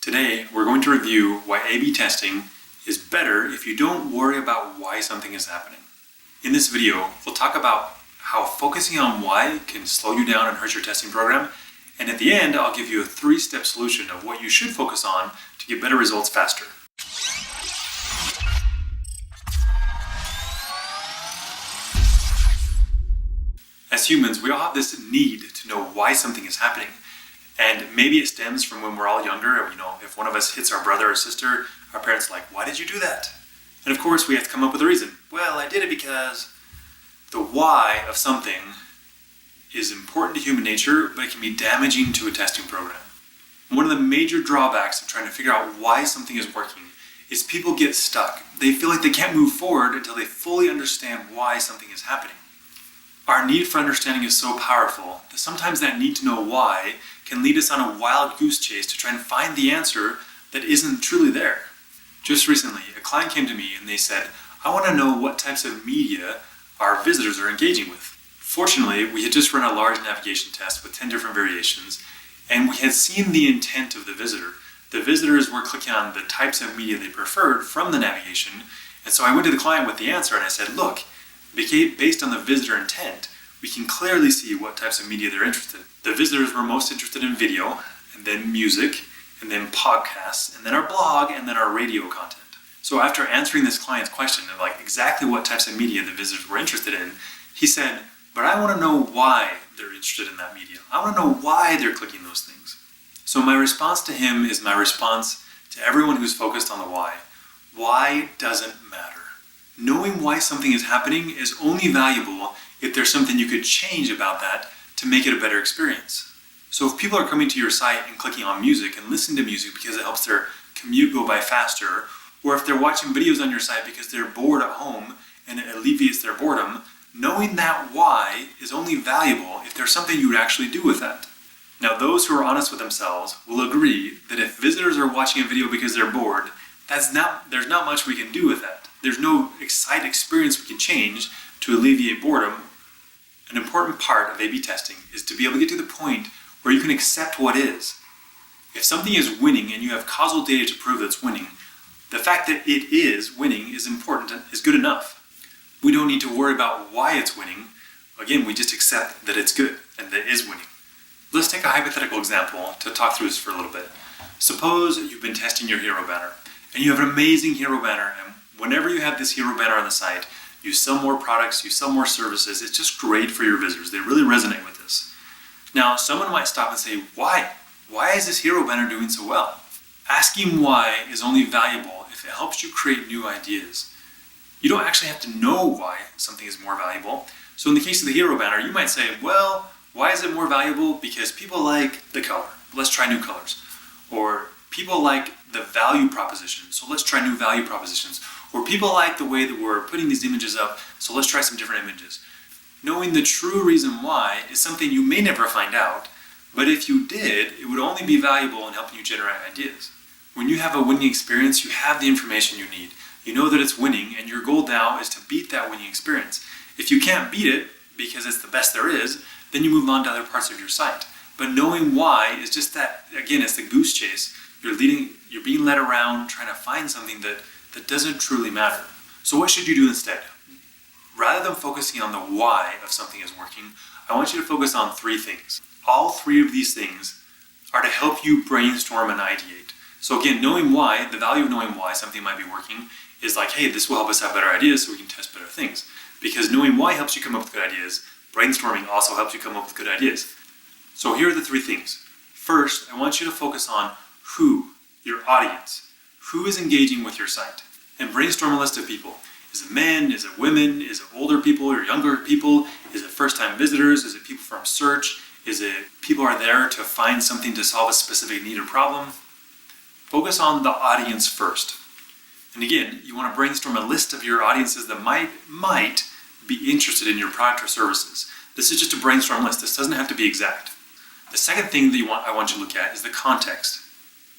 Today, we're going to review why A/B testing is better if you don't worry about why something is happening. In this video, we'll talk about how focusing on why can slow you down and hurt your testing program, and at the end, I'll give you a 3-step solution of what you should focus on to get better results faster. As humans, we all have this need to know why something is happening. And maybe it stems from when we're all younger. If one of us hits our brother or sister, our parents are like, "Why did you do that?" And of course, we have to come up with a reason. Well, I did it because the why of something is important to human nature, but it can be damaging to a testing program. One of the major drawbacks of trying to figure out why something is working is people get stuck. They feel like they can't move forward until they fully understand why something is happening. Our need for understanding is so powerful that sometimes that need to know why can lead us on a wild goose chase to try and find the answer that isn't truly there. Just recently, a client came to me and they said, "I want to know what types of media our visitors are engaging with." Fortunately, we had just run a large navigation test with 10 different variations, and we had seen the intent of the visitor. The visitors were clicking on the types of media they preferred from the navigation, and so I went to the client with the answer and I said, "Look, based on the visitor intent, we can clearly see what types of media they're interested in. The visitors were most interested in video, and then music, and then podcasts, and then our blog, and then our radio content." So after answering this client's question of exactly what types of media the visitors were interested in, he said, "But I want to know why they're interested in that media. I want to know why they're clicking those things." So my response to him is my response to everyone who's focused on the why. Why doesn't matter. Knowing why something is happening is only valuable if there's something you could change about that to make it a better experience. So if people are coming to your site and clicking on music and listening to music because it helps their commute go by faster, or if they're watching videos on your site because they're bored at home and it alleviates their boredom, knowing that why is only valuable if there's something you would actually do with that. Now, those who are honest with themselves will agree that if visitors are watching a video because they're bored, there's not much we can do with that. There's no exciting experience we can change to alleviate boredom. An important part of A/B testing is to be able to get to the point where you can accept what is. If something is winning and you have causal data to prove that it's winning, the fact that it is winning is important and is good enough. We don't need to worry about why it's winning. Again, we just accept that it's good and that it is winning. Let's take a hypothetical example to talk through this for a little bit. Suppose you've been testing your hero banner and you have an amazing hero banner, and whenever you have this hero banner on the site, you sell more products, you sell more services. It's just great for your visitors. They really resonate with this. Now, someone might stop and say, "Why? Why is this hero banner doing so well?" Asking why is only valuable if it helps you create new ideas. You don't actually have to know why something is more valuable. So in the case of the hero banner, you might say, "Well, why is it more valuable? Because people like the color. Let's try new colors." Or people like the value proposition, so let's try new value propositions. Or people like the way that we're putting these images up, so let's try some different images. Knowing the true reason why is something you may never find out, but if you did, it would only be valuable in helping you generate ideas. When you have a winning experience, you have the information you need. You know that it's winning, and your goal now is to beat that winning experience. If you can't beat it because it's the best there is, then you move on to other parts of your site. But knowing why is just that, again, it's the goose chase. You're being led around trying to find something that doesn't truly matter. So what should you do instead? Rather than focusing on the why of something is working, I want you to focus on 3 things. All 3 of these things are to help you brainstorm and ideate. So again, knowing why, the value of knowing why something might be working is like, hey, this will help us have better ideas so we can test better things. Because knowing why helps you come up with good ideas, brainstorming also helps you come up with good ideas. So here are the 3 things. First, I want you to focus on who, your audience. Who is engaging with your site? And brainstorm a list of people. Is it men? Is it women? Is it older people or younger people? Is it first-time visitors? Is it people from search? Is it people are there to find something to solve a specific need or problem? Focus on the audience first. And again, you want to brainstorm a list of your audiences that might be interested in your product or services. This is just a brainstorm list. This doesn't have to be exact. The second thing that I want you to look at is the context.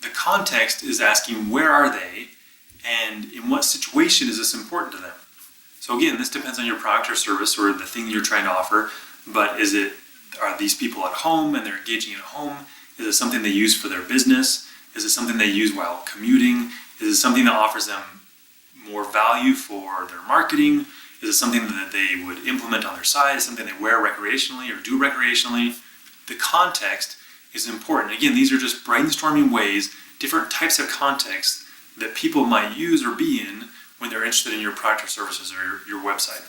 The context is asking, where are they and in what situation is this important to them? So again, this depends on your product or service or the thing you're trying to offer, but are these people at home and they're engaging at home? Is it something they use for their business? Is it something they use while commuting? Is it something that offers them more value for their marketing? Is it something that they would implement on their side? Is it something they wear recreationally or do recreationally? The context is important. Again, these are just brainstorming ways, different types of context that people might use or be in when they're interested in your product or services or your website.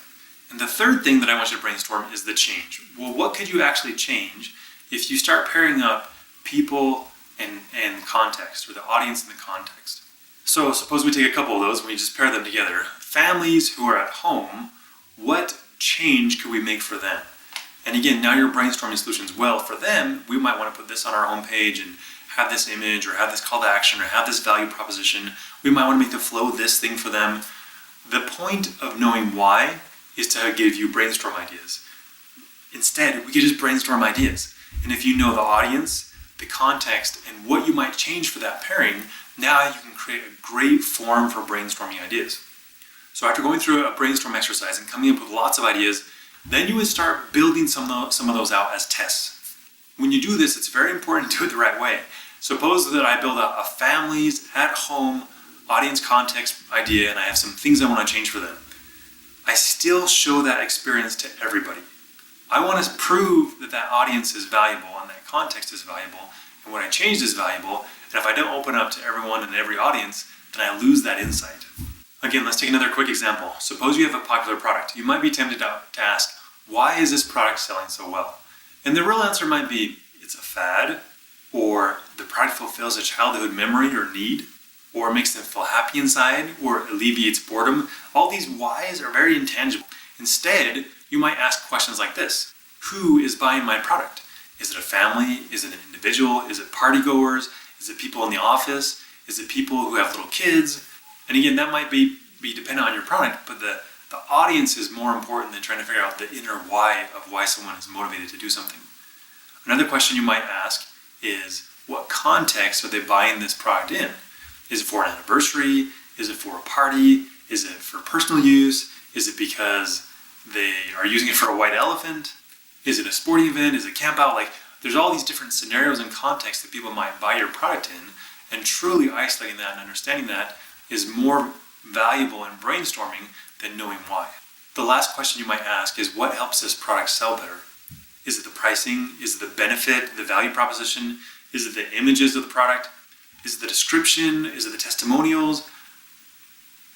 And the third thing that I want you to brainstorm is the change. Well, what could you actually change if you start pairing up people and context, or the audience and the context? So suppose we take a couple of those and we just pair them together. Families who are at home, what change could we make for them? And again, now you're brainstorming solutions. Well, for them, we might want to put this on our homepage and have this image or have this call to action or have this value proposition. We might want to make the flow this thing for them. The point of knowing why is to give you brainstorm ideas. Instead, we could just brainstorm ideas. And if you know the audience, the context, and what you might change for that pairing, now you can create a great form for brainstorming ideas. So after going through a brainstorm exercise and coming up with lots of ideas, then you would start building some of those out as tests. When you do this, it's very important to do it the right way. Suppose that I build a family's at-home audience context idea and I have some things I want to change for them. I still show that experience to everybody. I want to prove that that audience is valuable and that context is valuable and what I changed is valuable. And if I don't open up to everyone and every audience, then I lose that insight. Again, let's take another quick example. Suppose you have a popular product. You might be tempted to ask, why is this product selling so well? And the real answer might be, it's a fad, or the product fulfills a childhood memory or need, or makes them feel happy inside, or alleviates boredom. All these whys are very intangible. Instead, you might ask questions like this. Who is buying my product? Is it a family? Is it an individual? Is it partygoers? Is it people in the office? Is it people who have little kids? And again, that might be dependent on your product, but the audience is more important than trying to figure out the inner why of why someone is motivated to do something. Another question you might ask is, what context are they buying this product in? Is it for an anniversary? Is it for a party? Is it for personal use? Is it because they are using it for a white elephant? Is it a sporting event? Is it camp out? Like, there's all these different scenarios and contexts that people might buy your product in, and truly isolating that and understanding that is more valuable in brainstorming than knowing why. The last question you might ask is, what helps this product sell better? Is it the pricing? Is it the benefit, the value proposition? Is it the images of the product? Is it the description? Is it the testimonials?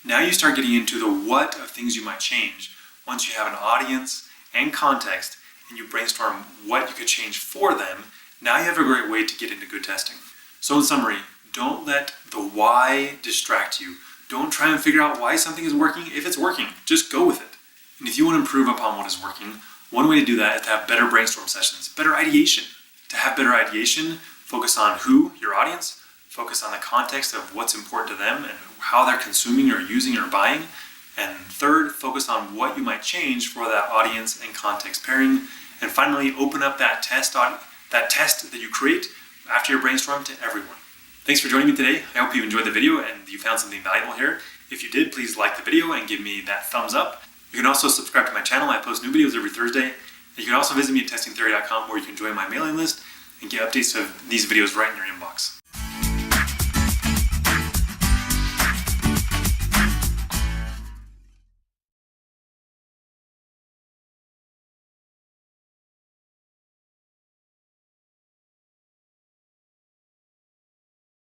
Now you start getting into the what of things you might change once you have an audience and context and you brainstorm what you could change for them. Now you have a great way to get into good testing. So in summary, don't let the why distract you. Don't try and figure out why something is working. If it's working, just go with it. And if you want to improve upon what is working, one way to do that is to have better brainstorm sessions, better ideation. To have better ideation, focus on who, your audience, focus on the context of what's important to them and how they're consuming or using or buying. And third, focus on what you might change for that audience and context pairing. And finally, open up that test that you create after your brainstorm to everyone. Thanks for joining me today. I hope you enjoyed the video and you found something valuable here. If you did, please like the video and give me that thumbs up. You can also subscribe to my channel. I post new videos every Thursday. And you can also visit me at testingtheory.com where you can join my mailing list and get updates of these videos right in your inbox.